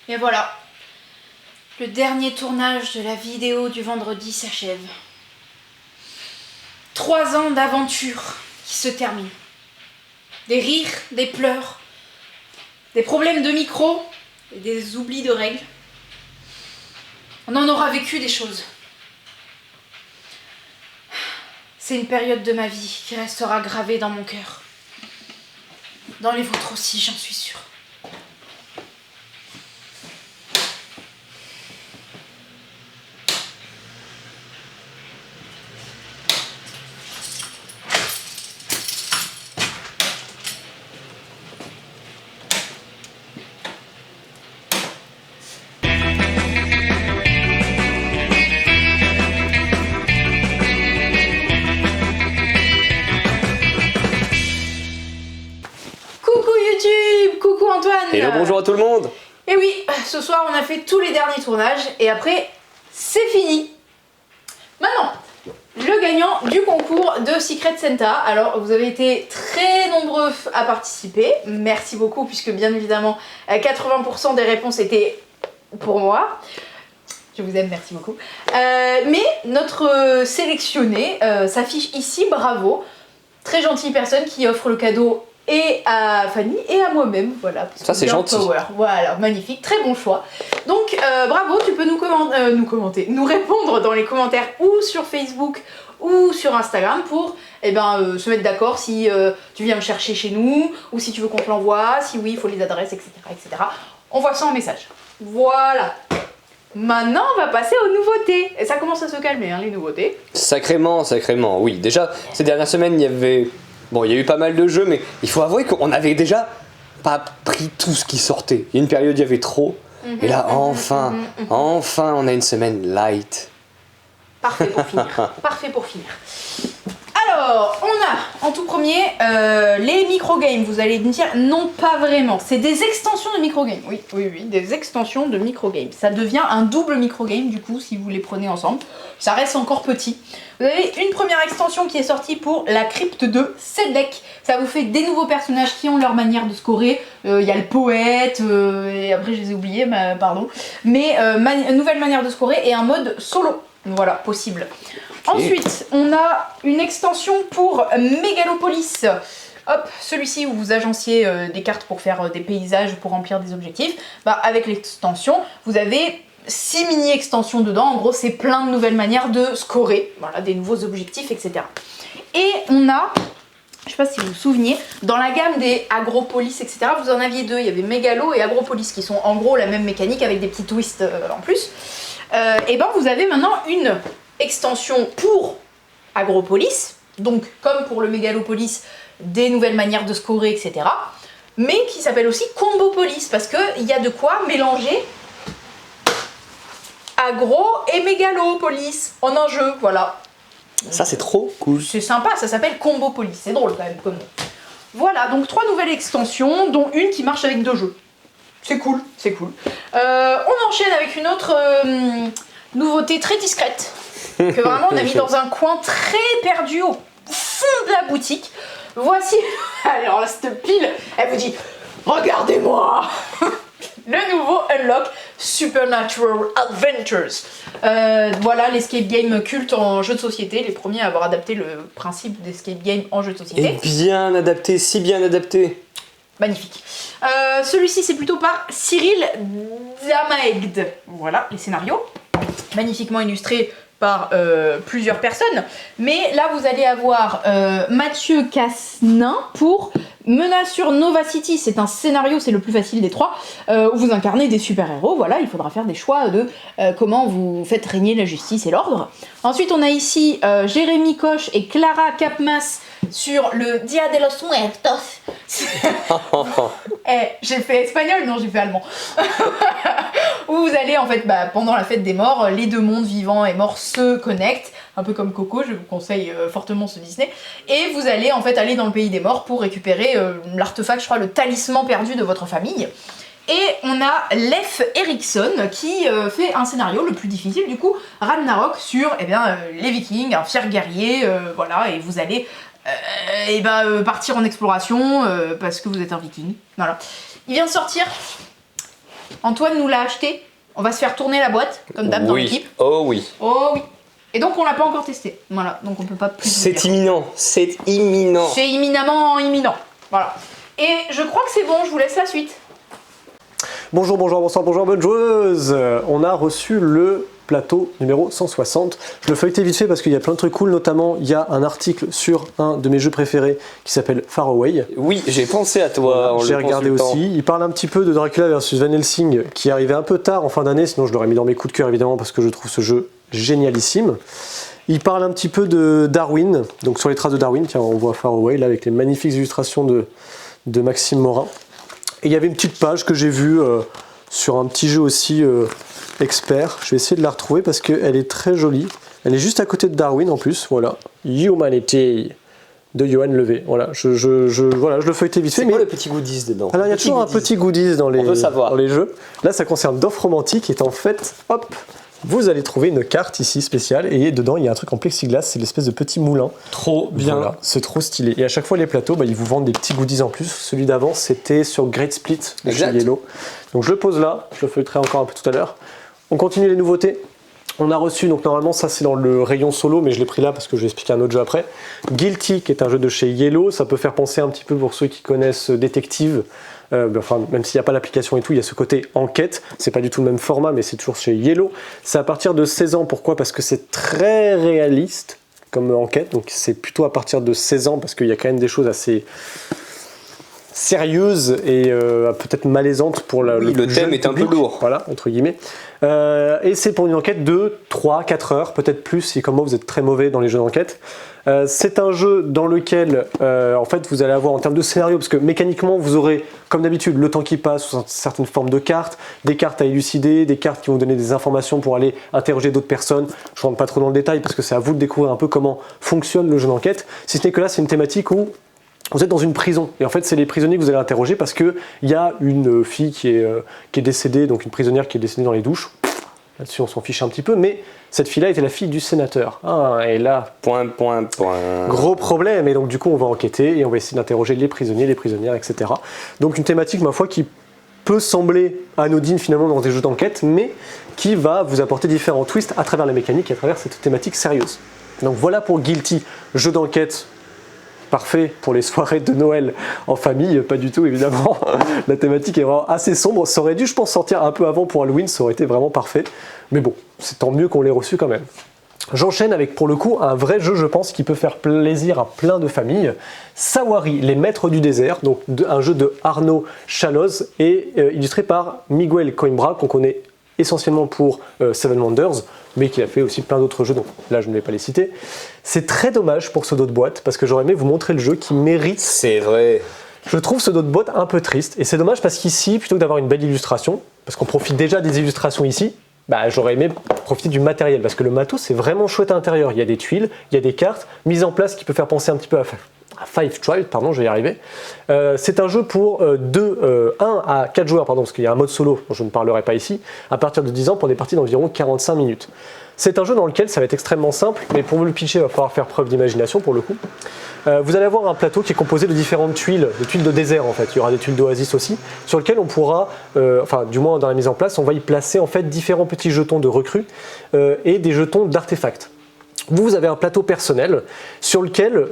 Et voilà, le dernier tournage de la vidéo du vendredi s'achève. 3 ans d'aventure qui se terminent. Des rires, des pleurs, des problèmes de micro et des oublis de règles. On en aura vécu des choses. C'est une période de ma vie qui restera gravée dans mon cœur. Dans les vôtres aussi, j'en suis sûre. Coucou Antoine. Hello, bonjour à tout le monde. Et oui, ce soir on a fait tous les derniers tournages et après c'est fini. Maintenant, le gagnant du concours de Secret Santa. Alors vous avez été très nombreux à participer, merci beaucoup puisque bien évidemment 80% des réponses étaient pour moi. Je vous aime, merci beaucoup. Mais notre sélectionné s'affiche ici, bravo. Très gentille personne qui offre le cadeau et à Fanny et à moi-même, voilà. Ça c'est gentil. Power. Voilà, magnifique, très bon choix. Donc bravo, tu peux nous répondre dans les commentaires ou sur Facebook ou sur Instagram pour se mettre d'accord si tu viens me chercher chez nous ou si tu veux qu'on te l'envoie, si oui, il faut les adresses, etc., etc. Envoie ça en message. Voilà. Maintenant, on va passer aux nouveautés. Et ça commence à se calmer, hein, les nouveautés. Sacrément, oui. Déjà, ces dernières semaines, il y a eu pas mal de jeux, mais il faut avouer qu'on avait déjà pas pris tout ce qui sortait. Il y a une période, il y avait trop. Et là, enfin, on a une semaine light. Parfait pour finir. Parfait pour finir. Alors, on a en tout premier les microgames. Vous allez me dire, non, pas vraiment. C'est des extensions de microgames. Oui, des extensions de microgames. Ça devient un double microgame, du coup, si vous les prenez ensemble. Ça reste encore petit. Vous avez une première extension qui est sortie pour la crypte de Sedlec. Ça vous fait des nouveaux personnages qui ont leur manière de scorer. Il y a le poète, et après je les ai oubliés, pardon. Mais nouvelle manière de scorer et un mode solo. Voilà, possible. Ensuite, on a une extension pour Megalopolis. Hop, celui-ci où vous agenciez des cartes pour faire des paysages, pour remplir des objectifs. Avec l'extension, vous avez 6 mini-extensions dedans. En gros, c'est plein de nouvelles manières de scorer. Voilà, des nouveaux objectifs, etc. Et on a, je sais pas si vous vous souveniez, dans la gamme des Agropolis, etc., vous en aviez deux. Il y avait Megalo et Agropolis qui sont en gros la même mécanique avec des petits twists en plus. Et vous avez maintenant une extension pour Agropolis, donc comme pour le Megalopolis, des nouvelles manières de scorer, etc. Mais qui s'appelle aussi Combopolis, parce qu'il y a de quoi mélanger Agro et Megalopolis en un jeu, voilà. Ça c'est trop cool. C'est sympa, ça s'appelle Combopolis, c'est drôle quand même comme nom. Voilà, donc 3 nouvelles extensions, dont une qui marche avec 2 jeux. C'est cool, c'est cool. On enchaîne avec une autre nouveauté très discrète, que vraiment on a mis dans un coin très perdu au fond de la boutique. Voici, alors cette pile, elle vous dit, regardez-moi. Le nouveau Unlock Supernatural Adventures. Voilà l'escape game culte en jeu de société, les premiers à avoir adapté le principe d'escape game en jeu de société. Et bien adapté, si bien adapté. Magnifique. Celui-ci c'est plutôt par Cyril Damaegd. Voilà les scénarios. Magnifiquement illustrés par plusieurs personnes. Mais là vous allez avoir Mathieu Cassenin pour Menace sur Nova City. C'est un scénario, c'est le plus facile des 3, où vous incarnez des super-héros. Voilà, il faudra faire des choix de comment vous faites régner la justice et l'ordre. Ensuite on a ici Jérémy Koch et Clara Capmas sur le Dia de los Muertos. J'ai fait espagnol, non j'ai fait allemand. Où vous allez en fait, pendant la fête des morts, les deux mondes vivants et morts se connectent, un peu comme Coco, je vous conseille fortement ce Disney. Et vous allez en fait aller dans le pays des morts pour récupérer l'artefact, je crois, le talisman perdu de votre famille. Et on a Leif Erikson qui fait un scénario le plus difficile du coup, Ragnarok, sur les Vikings, un fier guerrier, voilà, et vous allez partir en exploration parce que vous êtes un Viking. Voilà. Il vient de sortir Antoine nous l'a acheté. On va se faire tourner la boîte, comme d'hab dans l'équipe. Oh oui. Oh oui. Et donc on l'a pas encore testé. Voilà, donc on peut pas plus. C'est imminent. C'est imminent. C'est imminemment imminent. Voilà. Et je crois que c'est bon, je vous laisse la suite. Bonjour, bonsoir, bonne joueuse. On a reçu le plateau numéro 160. Je le feuilletais vite fait parce qu'il y a plein de trucs cool, notamment il y a un article sur un de mes jeux préférés qui s'appelle Far Away. Oui, j'ai pensé à toi. J'ai regardé aussi. Il parle un petit peu de Dracula versus Van Helsing qui arrivait un peu tard en fin d'année, sinon je l'aurais mis dans mes coups de cœur évidemment parce que je trouve ce jeu génialissime. Il parle un petit peu de Darwin, donc sur les traces de Darwin, tiens on voit Far Away là avec les magnifiques illustrations de Maxime Morin. Et il y avait une petite page que j'ai vue sur un petit jeu aussi expert. Je vais essayer de la retrouver parce qu'elle est très jolie. Elle est juste à côté de Darwin en plus. Voilà. Humanity de Johan Levé. Voilà. Je le feuilletais vite fait. C'est quoi le petit goodies dedans? Alors il y a toujours un petit goodies dans les jeux. Là ça concerne Dorf Romantique et en fait, hop, vous allez trouver une carte ici spéciale et dedans il y a un truc en plexiglas, c'est l'espèce de petit moulin. Trop bien. Voilà, c'est trop stylé. Et à chaque fois les plateaux, ils vous vendent des petits goodies en plus. Celui d'avant c'était sur Great Split de chez Yellow. Donc je le pose là, je le feuilleterai encore un peu tout à l'heure. On continue les nouveautés. On a reçu, donc normalement ça c'est dans le rayon solo, mais je l'ai pris là parce que je vais expliquer un autre jeu après. Guilty, qui est un jeu de chez Yellow, ça peut faire penser un petit peu pour ceux qui connaissent Détective. Même s'il n'y a pas l'application et tout, il y a ce côté enquête. C'est pas du tout le même format, mais c'est toujours chez Yellow. C'est à partir de 16 ans. Pourquoi? Parce que c'est très réaliste comme enquête. Donc c'est plutôt à partir de 16 ans parce qu'il y a quand même des choses assez sérieuses et peut-être malaisantes pour le thème est un peu lourd. Voilà, entre guillemets. Et c'est pour une enquête de 3-4 heures, peut-être plus si comme moi vous êtes très mauvais dans les jeux d'enquête. C'est un jeu dans lequel en fait vous allez avoir en termes de scénario, parce que mécaniquement vous aurez comme d'habitude le temps qui passe sous certaines formes de cartes, des cartes à élucider, des cartes qui vont donner des informations pour aller interroger d'autres personnes. Je ne rentre pas trop dans le détail parce que c'est à vous de découvrir un peu comment fonctionne le jeu d'enquête, si ce n'est que là c'est une thématique où vous êtes dans une prison et en fait c'est les prisonniers que vous allez interroger parce qu'il y a une fille qui est décédée, donc une prisonnière qui est décédée dans les douches. Là-dessus on s'en fiche un petit peu, mais cette fille-là était la fille du sénateur. Et là, gros problème, et donc du coup on va enquêter et on va essayer d'interroger les prisonniers, les prisonnières, etc. Donc une thématique ma foi qui peut sembler anodine finalement dans des jeux d'enquête, mais qui va vous apporter différents twists à travers la mécanique et à travers cette thématique sérieuse. Donc voilà pour Guilty, jeu d'enquête parfait pour les soirées de Noël en famille, pas du tout évidemment. La thématique est vraiment assez sombre. Ça aurait dû, je pense, sortir un peu avant pour Halloween, ça aurait été vraiment parfait. Mais bon, c'est tant mieux qu'on l'ait reçu quand même. J'enchaîne avec pour le coup un vrai jeu, je pense, qui peut faire plaisir à plein de familles. Sawari, les maîtres du désert, donc un jeu de Arnaud Chaloz et illustré par Miguel Coimbra, qu'on connaît essentiellement pour Seven Wonders, mais qui a fait aussi plein d'autres jeux, donc là je ne vais pas les citer. C'est très dommage pour ce dos de boîte, parce que j'aurais aimé vous montrer le jeu qui mérite. C'est vrai. Je trouve ce dos de boîte un peu triste, et c'est dommage parce qu'ici, plutôt que d'avoir une belle illustration, parce qu'on profite déjà des illustrations ici, j'aurais aimé profiter du matériel, parce que le matos c'est vraiment chouette à l'intérieur. Il y a des tuiles, il y a des cartes, mise en place qui peut faire penser un petit peu à Five Tribes, pardon, je vais y arriver. C'est un jeu pour 1 à 4 joueurs, pardon, parce qu'il y a un mode solo dont je ne parlerai pas ici, à partir de 10 ans pour des parties d'environ 45 minutes. C'est un jeu dans lequel ça va être extrêmement simple, mais pour vous le pitcher, il va falloir faire preuve d'imagination pour le coup. Vous allez avoir un plateau qui est composé de différentes tuiles, de tuiles de désert en fait. Il y aura des tuiles d'oasis aussi, sur lesquelles on pourra, du moins dans la mise en place, on va y placer en fait différents petits jetons de recrues et des jetons d'artefacts. Vous avez un plateau personnel sur lequel,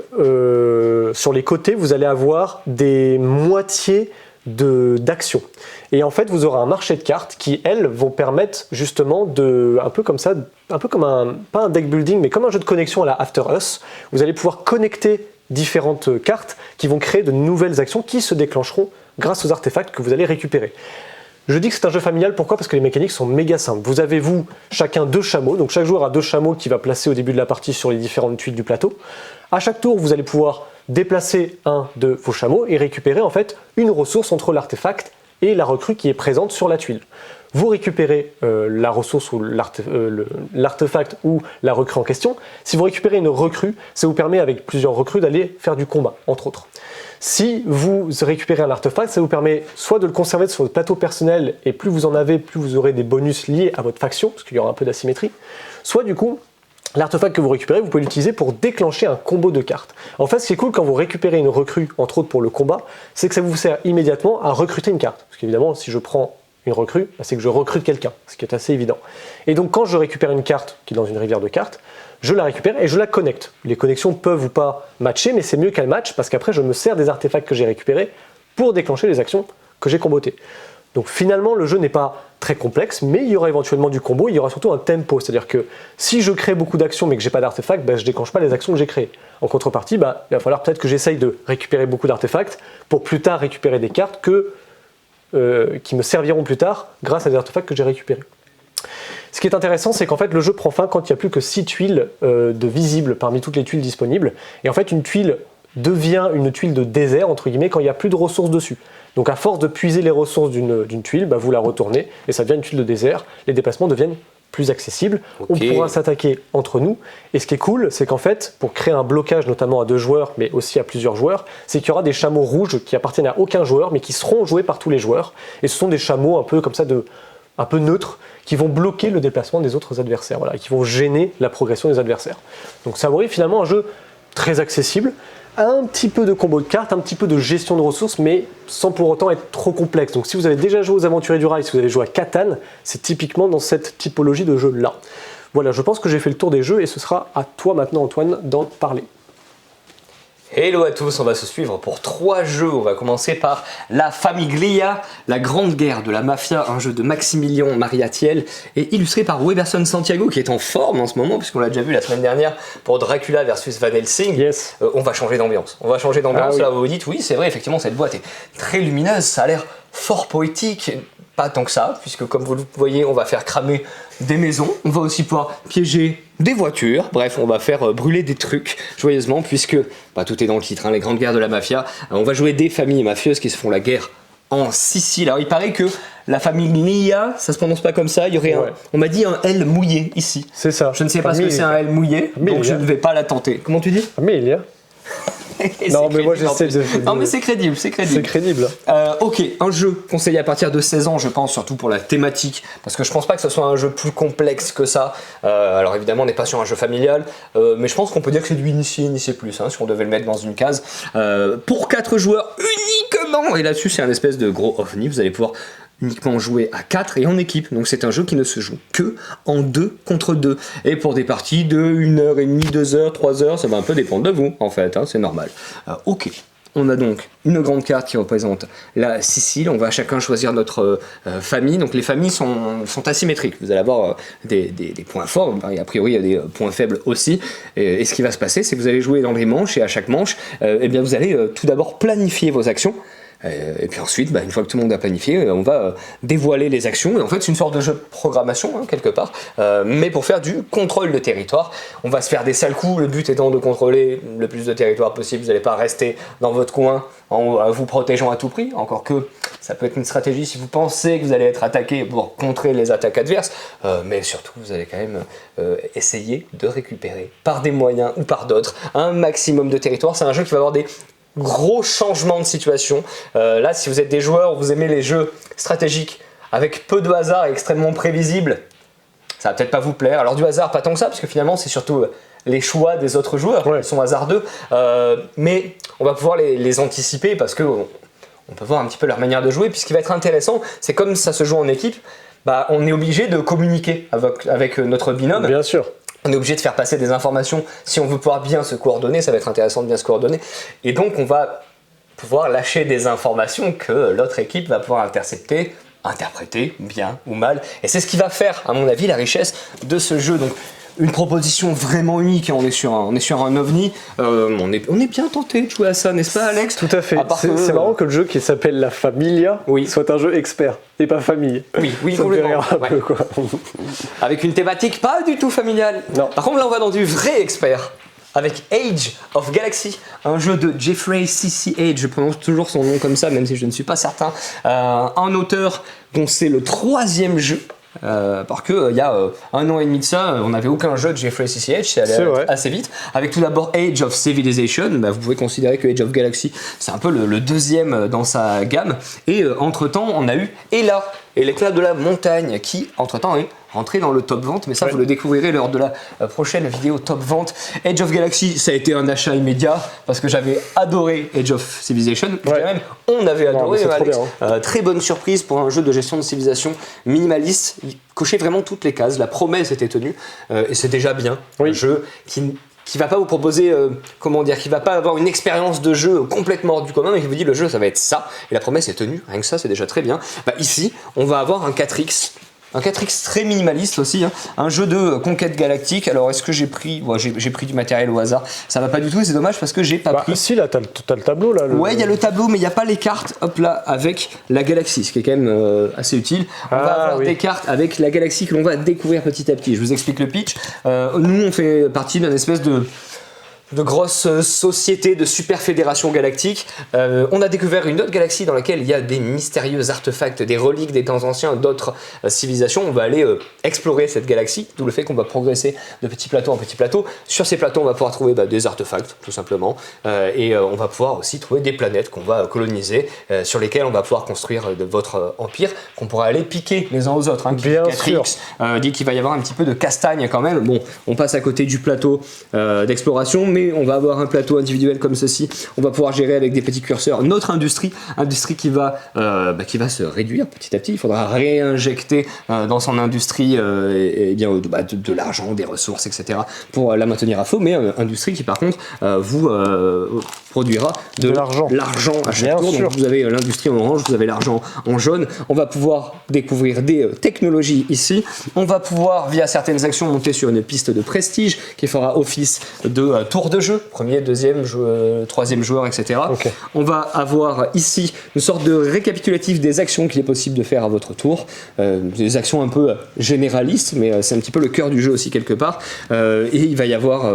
sur les côtés, vous allez avoir des moitiés d'action. Et en fait, vous aurez un marché de cartes qui, elles, vont permettre justement de, un peu comme ça, un peu comme pas un deck building, mais comme un jeu de connexion à la After Us. Vous allez pouvoir connecter différentes cartes qui vont créer de nouvelles actions qui se déclencheront grâce aux artefacts que vous allez récupérer. Je dis que c'est un jeu familial, pourquoi? Parce que les mécaniques sont méga simples. Vous avez, chacun 2 chameaux, donc chaque joueur a 2 chameaux qu'il va placer au début de la partie sur les différentes tuiles du plateau. À chaque tour, vous allez pouvoir déplacer un de vos chameaux et récupérer en fait une ressource entre l'artefact et la recrue qui est présente sur la tuile. Vous récupérez la ressource ou l'artefact ou la recrue en question. Si vous récupérez une recrue, ça vous permet avec plusieurs recrues d'aller faire du combat, entre autres. Si vous récupérez un artefact, ça vous permet soit de le conserver sur votre plateau personnel et plus vous en avez, plus vous aurez des bonus liés à votre faction, parce qu'il y aura un peu d'asymétrie, soit du coup, l'artefact que vous récupérez, vous pouvez l'utiliser pour déclencher un combo de cartes. En fait, ce qui est cool quand vous récupérez une recrue, entre autres pour le combat, c'est que ça vous sert immédiatement à recruter une carte. Parce qu'évidemment, si je prends une recrue, c'est que je recrute quelqu'un, ce qui est assez évident. Et donc quand je récupère une carte qui est dans une rivière de cartes, je la récupère et je la connecte. Les connexions peuvent ou pas matcher, mais c'est mieux qu'elles matchent parce qu'après je me sers des artefacts que j'ai récupérés pour déclencher les actions que j'ai combotées. Donc finalement le jeu n'est pas très complexe, mais il y aura éventuellement du combo, il y aura surtout un tempo, c'est-à-dire que si je crée beaucoup d'actions mais que j'ai pas d'artefacts, je déclenche pas les actions que j'ai créées. En contrepartie, il va falloir peut-être que j'essaye de récupérer beaucoup d'artefacts pour plus tard récupérer des cartes qui me serviront plus tard grâce à des artefacts que j'ai récupérés. Ce qui est intéressant, c'est qu'en fait le jeu prend fin quand il n'y a plus que 6 tuiles de visibles parmi toutes les tuiles disponibles. Et en fait une tuile devient une tuile de désert, entre guillemets, quand il n'y a plus de ressources dessus. Donc à force de puiser les ressources d'une tuile, vous la retournez et ça devient une tuile de désert. Les déplacements deviennent plus accessibles. Okay. On pourra s'attaquer entre nous. Et ce qui est cool, c'est qu'en fait, pour créer un blocage notamment à 2 joueurs, mais aussi à plusieurs joueurs, c'est qu'il y aura des chameaux rouges qui appartiennent à aucun joueur, mais qui seront joués par tous les joueurs. Et ce sont des chameaux un peu comme ça, un peu neutres, qui vont bloquer le déplacement des autres adversaires, et qui vont gêner la progression des adversaires. Donc Saori, finalement, un jeu très accessible, un petit peu de combo de cartes, un petit peu de gestion de ressources, mais sans pour autant être trop complexe. Donc si vous avez déjà joué aux Aventuriers du Rail, si vous avez joué à Catan, c'est typiquement dans cette typologie de jeu-là. Voilà, je pense que j'ai fait le tour des jeux et ce sera à toi maintenant, Antoine, d'en parler. Hello à tous, on va se suivre pour 3 jeux. On va commencer par La Famiglia, la grande guerre de la mafia, un jeu de Maximilian Mariatiel et illustré par Weberson Santiago qui est en forme en ce moment puisqu'on l'a déjà vu la semaine dernière pour Dracula versus Van Helsing. Yes. On va changer d'ambiance. Là vous vous dites oui c'est vrai, effectivement cette boîte est très lumineuse, ça a l'air fort poétique. Pas tant que ça, puisque comme vous le voyez, on va faire cramer des maisons, on va aussi pouvoir piéger des voitures, bref, on va faire brûler des trucs joyeusement, puisque tout est dans le titre, les grandes guerres de la mafia. On va jouer des familles mafieuses qui se font la guerre en Sicile. Alors il paraît que la Famiglia, ça se prononce pas comme ça, il y aurait on m'a dit un L mouillé ici. C'est ça. Je ne sais pas ce que c'est un L mouillé, donc je ne vais pas la tenter. Comment tu dis ? Famiglia. Non mais moi j'essaie de... Non mais c'est crédible. C'est crédible. Ok, un jeu conseillé à partir de 16 ans je pense, surtout pour la thématique, parce que je pense pas que ce soit un jeu plus complexe que ça. Alors évidemment on n'est pas sur un jeu familial, mais je pense qu'on peut dire que c'est du initié plus, si on devait le mettre dans une case. Pour 4 joueurs uniquement, et là-dessus c'est un espèce de gros ovni, vous allez pouvoir uniquement jouer à 4 et en équipe, donc c'est un jeu qui ne se joue que en 2 contre 2 et pour des parties de 1h30, 2h, 3h, ça va un peu dépendre de vous en fait, c'est normal. Ok, on a donc une grande carte qui représente la Sicile, on va chacun choisir notre famille, donc les familles sont asymétriques, vous allez avoir des points forts, et a priori il y a des points faibles aussi, et ce qui va se passer c'est que vous allez jouer dans des manches et à chaque manche, vous allez tout d'abord planifier vos actions. Et puis ensuite, une fois que tout le monde a planifié, on va dévoiler les actions. Et en fait, c'est une sorte de jeu de programmation, quelque part, mais pour faire du contrôle de territoire. On va se faire des sales coups, le but étant de contrôler le plus de territoire possible. Vous n'allez pas rester dans votre coin en vous protégeant à tout prix, encore que ça peut être une stratégie si vous pensez que vous allez être attaqué pour contrer les attaques adverses, mais surtout, vous allez quand même essayer de récupérer, par des moyens ou par d'autres, un maximum de territoire. C'est un jeu qui va avoir des gros changement de situation. Là, si vous êtes des joueurs, vous aimez les jeux stratégiques avec peu de hasard et extrêmement prévisibles, ça va peut-être pas vous plaire. Alors du hasard, pas tant que ça, parce que finalement, c'est surtout les choix des autres joueurs qui sont hasardeux. Mais on va pouvoir les anticiper parce que on peut voir un petit peu leur manière de jouer. Puis ce qui va être intéressant, c'est comme ça se joue en équipe, on est obligé de communiquer avec notre binôme. Bien sûr. On est obligé de faire passer des informations si on veut pouvoir bien se coordonner, ça va être intéressant de bien se coordonner. Et donc on va pouvoir lâcher des informations que l'autre équipe va pouvoir intercepter, interpréter, bien ou mal. Et c'est ce qui va faire, à mon avis, la richesse de ce jeu. Donc une proposition vraiment unique, on est sur un ovni, on est bien tenté de jouer à ça, n'est-ce pas Alex ? Tout à fait, c'est marrant que le jeu qui s'appelle La Famiglia soit un jeu expert et pas famille. Oui, ça complètement. Un peu, quoi. Avec une thématique pas du tout familiale. Non. Par contre là on va dans du vrai expert. Avec Age of Galaxy, un jeu de Jeffrey C.C. Age, je prononce toujours son nom comme ça, même si je ne suis pas certain, un auteur dont c'est le 3e jeu. Parce qu'il y a 1 an et demi de ça, on n'avait aucun jeu de Jeffrey C.C. H, c'est allé assez vite. Avec tout d'abord Age of Civilization, vous pouvez considérer que Age of Galaxy c'est un peu le 2e dans sa gamme. Et entre temps, on a eu Ella et l'éclat de la montagne, qui entre temps est rentrer dans le top vente, mais ça vous le découvrirez lors de la prochaine vidéo top vente. Age of Galaxy, ça a été un achat immédiat parce que j'avais adoré Age of Civilization. Je dirais même, on avait adoré, Alex. Très bonne surprise pour un jeu de gestion de civilisation minimaliste. Il cochait vraiment toutes les cases, la promesse était tenue et c'est déjà bien. Un jeu qui va pas vous proposer, qui va pas avoir une expérience de jeu complètement hors du commun, mais qui vous dit le jeu ça va être ça, et la promesse est tenue, rien que ça c'est déjà très bien. Ici, on va avoir un 4X. Un 4X très minimaliste aussi, un jeu de conquête galactique. Alors est-ce que j'ai pris... j'ai pris du matériel au hasard, ça va pas du tout et c'est dommage parce que j'ai pas pris... Si là, t'as le tableau là. Ouais, il y a le tableau mais il n'y a pas les cartes, hop là, avec la galaxie, ce qui est quand même assez utile. On va avoir des cartes avec la galaxie que l'on va découvrir petit à petit. Je vous explique le pitch. Nous on fait partie d'une espèce de grosses sociétés de super fédération galactique. On a découvert une autre galaxie dans laquelle il y a des mystérieux artefacts, des reliques des temps anciens, d'autres civilisations. On va aller explorer cette galaxie, d'où le fait qu'on va progresser de petit plateau en petit plateau. Sur ces plateaux, on va pouvoir trouver des artefacts, tout simplement, et on va pouvoir aussi trouver des planètes qu'on va coloniser, sur lesquelles on va pouvoir construire de votre empire, qu'on pourra aller piquer les uns aux autres. Bien sûr. Dit qu'il va y avoir un petit peu de castagne quand même. Bon, on passe à côté du plateau d'exploration, mais on va avoir un plateau individuel comme ceci, on va pouvoir gérer avec des petits curseurs notre industrie qui va se réduire petit à petit. Il faudra réinjecter dans son industrie de l'argent, des ressources, etc. pour la maintenir à flot, mais industrie qui par contre vous produira de l'argent à chaque tour. Donc vous avez l'industrie en orange, vous avez l'argent en jaune. On va pouvoir découvrir des technologies ici. On va pouvoir via certaines actions monter sur une piste de prestige qui fera office de tour de jeu, premier, deuxième, troisième joueur, etc. Okay. On va avoir ici une sorte de récapitulatif des actions qu'il est possible de faire à votre tour, des actions un peu généralistes, mais c'est un petit peu le cœur du jeu aussi quelque part, et il va y avoir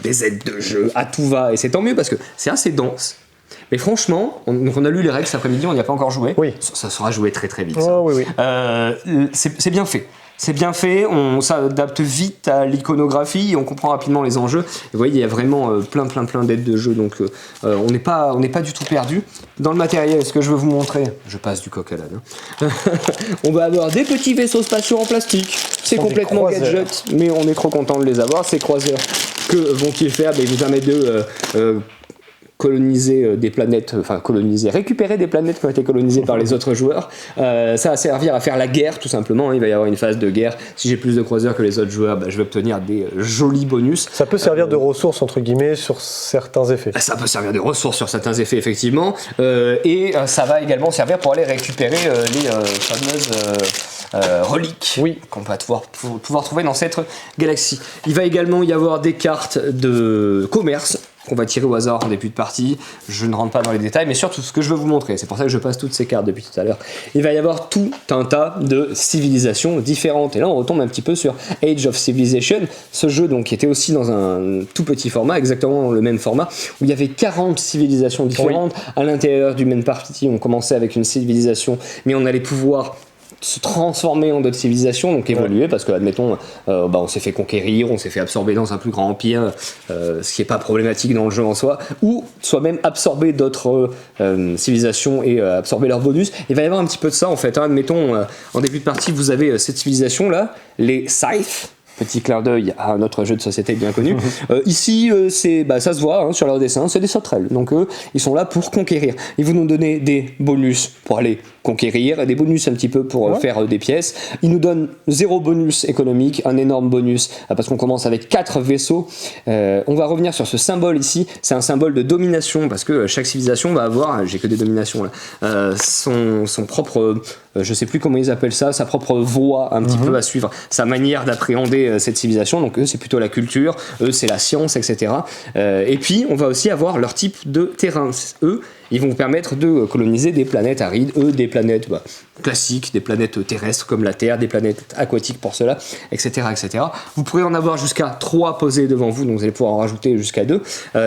des aides de jeu à tout va, et c'est tant mieux parce que c'est assez dense. Mais franchement, on a lu les règles cet après-midi, on n'y a pas encore joué. Oui. Ça sera joué très très vite. Oui. C'est bien fait. C'est bien fait, on s'adapte vite à l'iconographie, on comprend rapidement les enjeux. Et vous voyez, il y a vraiment plein d'aides de jeu, donc on n'est pas du tout perdu. Dans le matériel, ce que je veux vous montrer, je passe du coq à l'âne. On va avoir des petits vaisseaux spatiaux en plastique. C'est complètement gadget, mais on est trop content de les avoir. Ces croiseurs, que vont-ils faire? Ils vous permettent de coloniser des planètes, récupérer des planètes qui ont été colonisées par les autres joueurs. Ça va servir à faire la guerre tout simplement, il va y avoir une phase de guerre. Si j'ai plus de croiseurs que les autres joueurs, je vais obtenir des jolis bonus. Ça peut servir de ressources entre guillemets sur certains effets. Ça peut servir de ressources sur certains effets effectivement, et ça va également servir pour aller récupérer les fameuses reliques qu'on va pouvoir trouver dans cette galaxie. Il va également y avoir des cartes de commerce qu'on va tirer au hasard en début de partie. Je ne rentre pas dans les détails, mais surtout ce que je veux vous montrer, c'est pour ça que je passe toutes ces cartes depuis tout à l'heure. Il va y avoir tout un tas de civilisations différentes. Et là, on retombe un petit peu sur Age of Civilization, ce jeu donc, qui était aussi dans un tout petit format, exactement le même format, où il y avait 40 civilisations différentes. À l'intérieur du même parti, on commençait avec une civilisation, mais on allait pouvoir se transformer en d'autres civilisations, donc évoluer, parce que admettons on s'est fait conquérir, on s'est fait absorber dans un plus grand empire, ce qui n'est pas problématique dans le jeu en soi, ou soit même absorber d'autres civilisations et absorber leurs bonus. Il va y avoir un petit peu de ça en fait, admettons en début de partie vous avez cette civilisation là, les Scythes. Petit clin d'œil à un autre jeu de société bien connu. Ici, ça se voit sur leur dessin, c'est des sauterelles. Donc ils sont là pour conquérir. Ils vont nous donner des bonus pour aller conquérir, des bonus un petit peu pour faire des pièces. Ils nous donnent 0 bonus économique, un énorme bonus, parce qu'on commence avec 4 vaisseaux. On va revenir sur ce symbole ici, c'est un symbole de domination, parce que chaque civilisation va avoir, j'ai que des dominations là, son propre... je sais plus comment ils appellent ça, sa propre voie un petit peu à suivre, sa manière d'appréhender cette civilisation. Donc eux c'est plutôt la culture, eux c'est la science, etc. Et puis on va aussi avoir leur type de terrain. Eux ils vont vous permettre de coloniser des planètes arides, eux des planètes classiques, des planètes terrestres comme la Terre, des planètes aquatiques pour cela, etc. etc. Vous pourrez en avoir jusqu'à 3 posés devant vous, donc vous allez pouvoir en rajouter jusqu'à 2,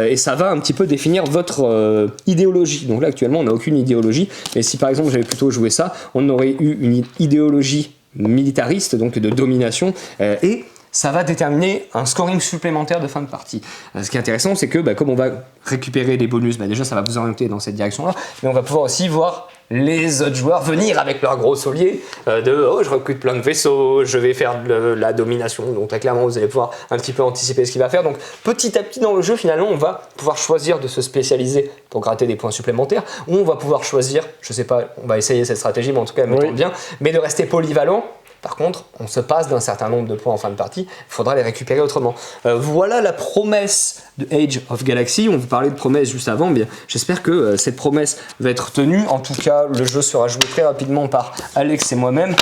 et ça va un petit peu définir votre idéologie. Donc là actuellement on n'a aucune idéologie, mais si par exemple j'avais plutôt joué ça, on aurait eu une idéologie militariste, donc de domination, et ça va déterminer un scoring supplémentaire de fin de partie. Ce qui est intéressant, c'est que comme on va récupérer des bonus, déjà ça va vous orienter dans cette direction-là, mais on va pouvoir aussi voir les autres joueurs venir avec leur gros saulier je recrute plein de vaisseaux, je vais faire de la domination, donc très clairement vous allez pouvoir un petit peu anticiper ce qu'il va faire. Donc petit à petit dans le jeu, finalement, on va pouvoir choisir de se spécialiser pour gratter des points supplémentaires, ou on va pouvoir choisir, je sais pas, on va essayer cette stratégie, mais en tout cas elle me tente bien, mais de rester polyvalent. Par contre, on se passe d'un certain nombre de points en fin de partie, il faudra les récupérer autrement. Voilà la promesse de Age of Galaxy. On vous parlait de promesse juste avant, mais j'espère que cette promesse va être tenue. En tout cas, le jeu sera joué très rapidement par Alex et moi-même.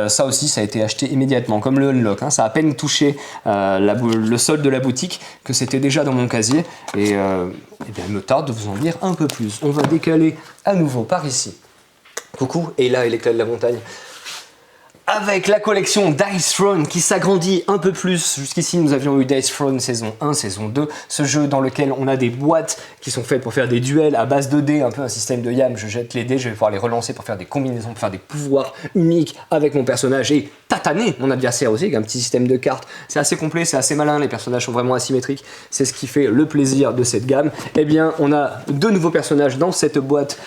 Ça aussi, ça a été acheté immédiatement, comme le Unlock. Ça a à peine touché le sol de la boutique que c'était déjà dans mon casier. Et bien, il me tarde de vous en dire un peu plus. On va décaler à nouveau par ici. Coucou, et là, l'éclat de la montagne. Avec la collection Dice Throne qui s'agrandit un peu plus. Jusqu'ici, nous avions eu Dice Throne saison 1, saison 2. Ce jeu dans lequel on a des boîtes qui sont faites pour faire des duels à base de dés, un peu un système de YAM. Je jette les dés, je vais pouvoir les relancer pour faire des combinaisons, pour faire des pouvoirs uniques avec mon personnage et tataner mon adversaire aussi, avec un petit système de cartes. C'est assez complet, c'est assez malin, les personnages sont vraiment asymétriques. C'est ce qui fait le plaisir de cette gamme. Eh bien, on a 2 nouveaux personnages dans cette boîte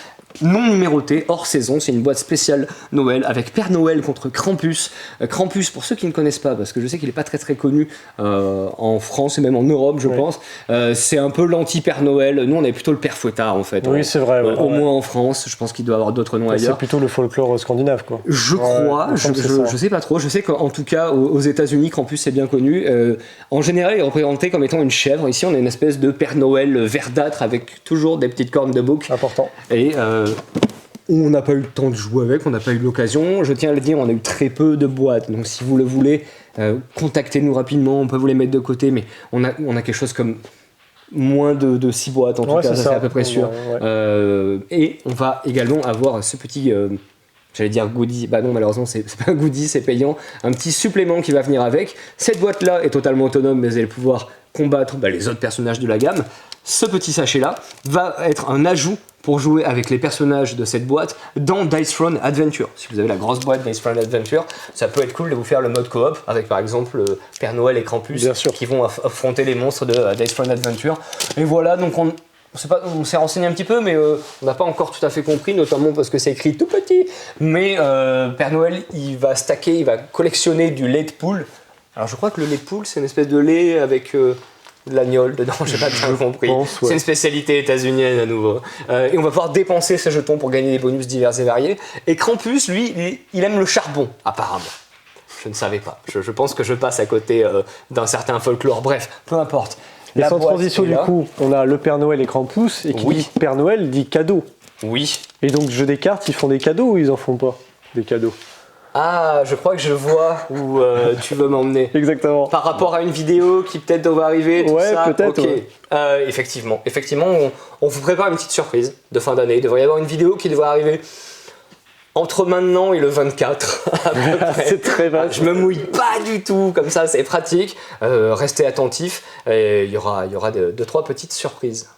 non numéroté, hors saison. C'est une boîte spéciale Noël avec Père Noël contre Krampus. Krampus, pour ceux qui ne connaissent pas, parce que je sais qu'il n'est pas très très connu en France et même en Europe, je pense, c'est un peu l'anti-Père Noël. Nous, on est plutôt le Père Fouettard en fait. Oui, c'est vrai. Au moins en France, je pense qu'il doit avoir d'autres noms ailleurs. C'est plutôt le folklore scandinave, quoi. Je crois, je sais pas trop. Je sais qu'en tout cas, aux États-Unis, Krampus est bien connu. En général, il est représenté comme étant une chèvre. Ici, on a une espèce de Père Noël verdâtre avec toujours des petites cornes de bouc. Important. Et on n'a pas eu le temps de jouer avec, on n'a pas eu l'occasion. Je tiens à le dire, on a eu très peu de boîtes. Donc si vous le voulez, contactez-nous rapidement, on peut vous les mettre de côté. Mais on a quelque chose comme moins de 6 boîtes en tout cas, ça c'est à peu près sûr. Et on va également avoir ce petit... j'allais dire goodie, bah non malheureusement c'est pas un goodie, c'est payant, un petit supplément qui va venir avec. Cette boîte là est totalement autonome, mais vous allez pouvoir combattre les autres personnages de la gamme. Ce petit sachet là va être un ajout pour jouer avec les personnages de cette boîte dans Dice Throne Adventure. Si vous avez la grosse boîte Dice Throne Adventure, ça peut être cool de vous faire le mode coop avec par exemple Père Noël et Krampus qui vont affronter les monstres de Dice Throne Adventure. Et voilà, donc on s'est renseigné un petit peu, mais on n'a pas encore tout à fait compris, notamment parce que c'est écrit tout petit. Mais Père Noël, il va stacker, il va collectionner du lait de poule. Alors je crois que le lait de poule, c'est une espèce de lait avec de l'agnole dedans, j'ai pas bien compris. C'est une spécialité états-unienne à nouveau. Et on va pouvoir dépenser ces jetons pour gagner des bonus divers et variés. Et Krampus, lui, il aime le charbon, apparemment. Je ne savais pas. Je pense que je passe à côté d'un certain folklore. Bref, peu importe. Et sans transition, du coup, on a le Père Noël et Krampus, et qui dit Père Noël dit cadeau. Oui. Et donc, jeu des cartes, ils font des cadeaux ou ils en font pas des cadeaux? Ah, je crois que je vois où tu veux m'emmener. Exactement. Par rapport à une vidéo qui peut-être doit arriver, tout ça. Peut-être. Okay. Effectivement, on vous prépare une petite surprise de fin d'année. Il devrait y avoir une vidéo qui devrait arriver entre maintenant et le 24. C'est très vaste. Je me mouille pas du tout, comme ça c'est pratique. Restez attentifs. Il y aura 2-3 petites surprises.